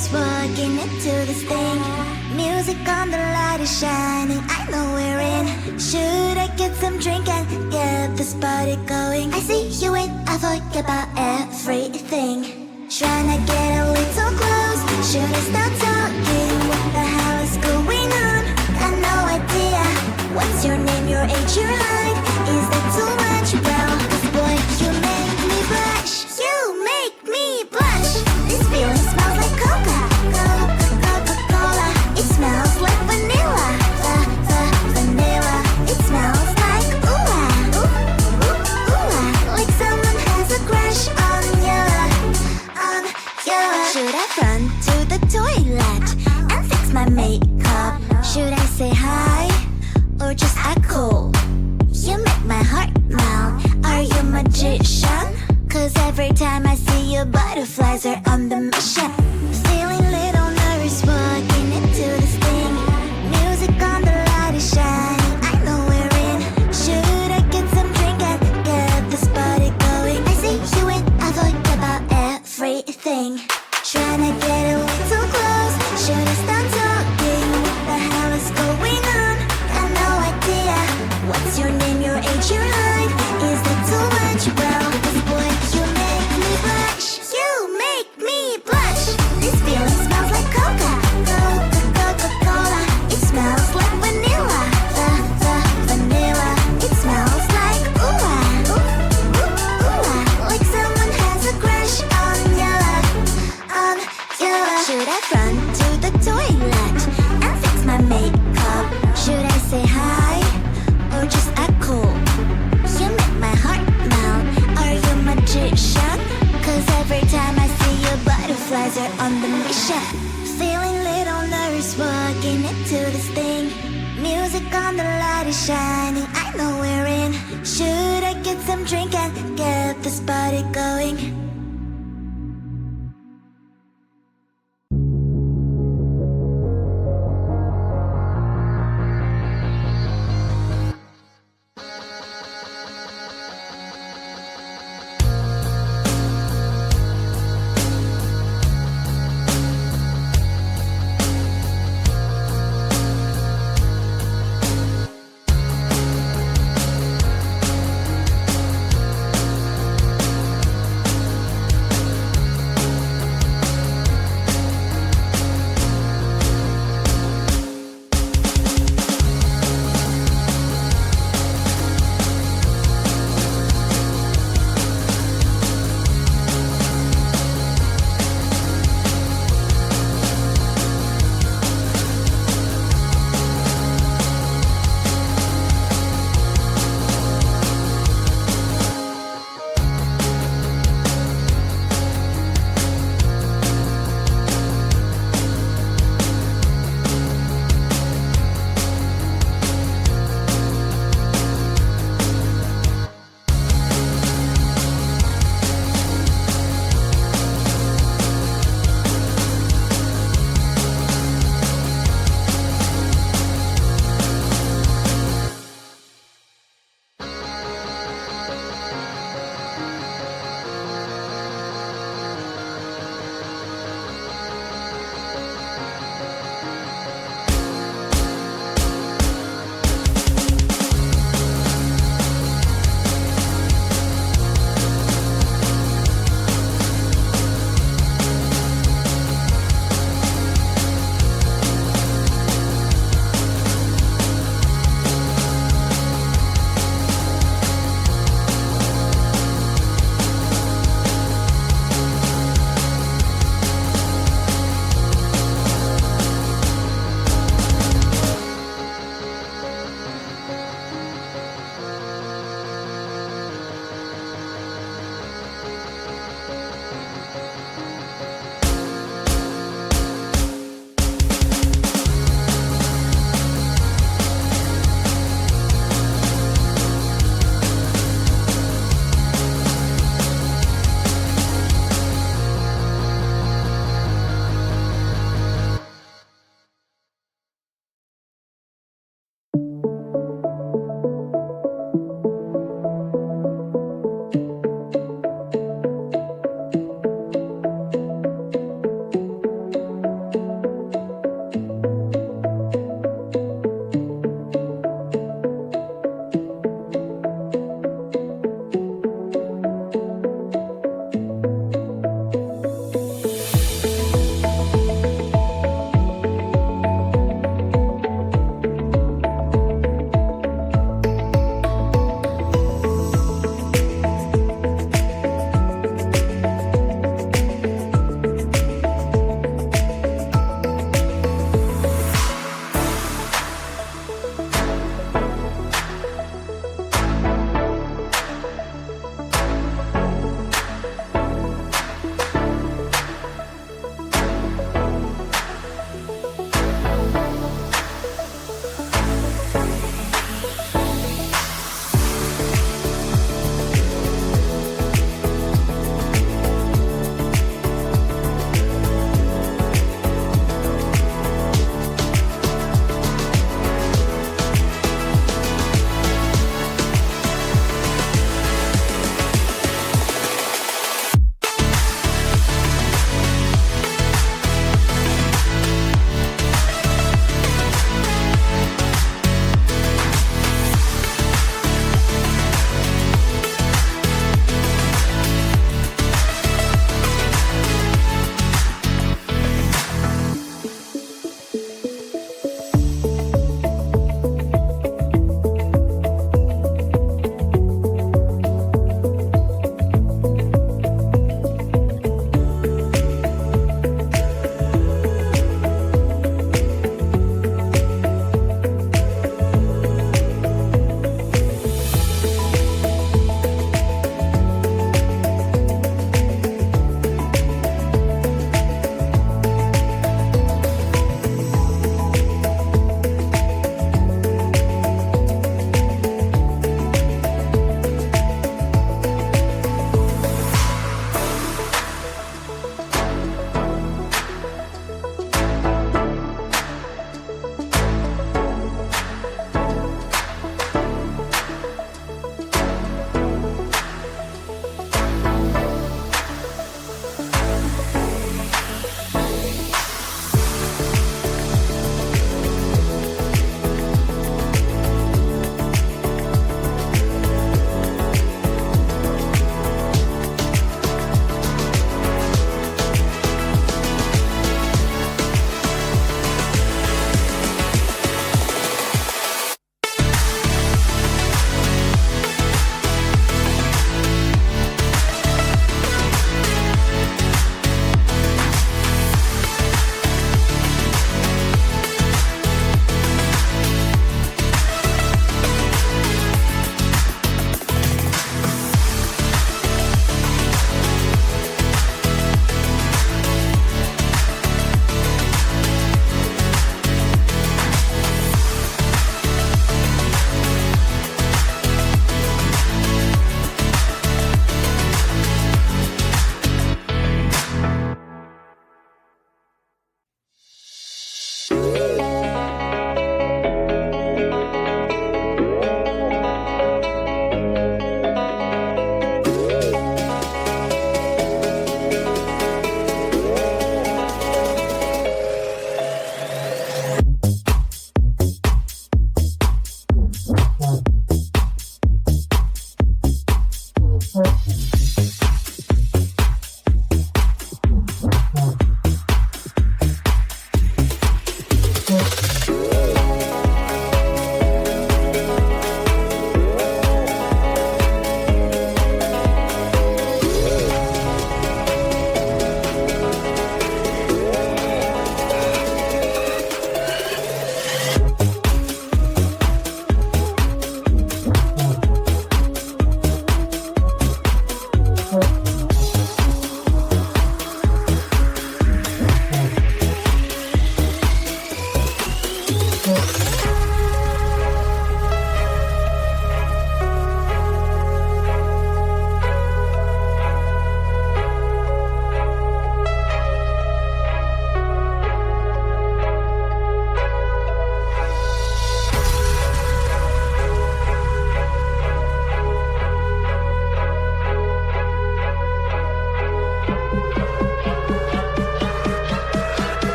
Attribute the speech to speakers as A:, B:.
A: nervous walking into this thing. Music on, the light is shining, I know we're in. Should I get some drink and get this party going? I see you in, I forget about everything. Tryna get a little close, should I start talking? What the hell is going on? Got no idea. What's your name, your age, your height? Is that too much? Well, this boy, you make me blush. You make me blush. This feeling smells like Coca-Cola. It smells like vanilla. Vanilla. It smells like ooh-ah. Like someone has a crush on you. Should I run to the toilet and fix my makeup? Should I say hi or just act cool? You make my heart melt. Are you a magician? Cause every time I see you, butterflies are on the mission. Feeling little nervous walking into this thing. Music on, the light is shining, I know we're in. Should I get some drink and get this party going? I see you in, I forget about everything. Tryna get a little close, should I start talking? What the hell is going on? Got no idea. What's your name, your age, your height? Is that too much? Well, this boy, you make me blush. You make me blush. This feeling smells like Coca-Cola. It smells like vanilla. Vanilla. It smells like ooh-ah. Like someone has a crush on you. Should I run to the toilet and fix my makeup? Should I say hi or just act cool? You make my heart melt. Are you a magician? Cause every time I see you, butterflies are on the mission. Feeling little nervous walking into this thing. Music on, the light is shining, I know we're in. Should I get some drink and get this party going?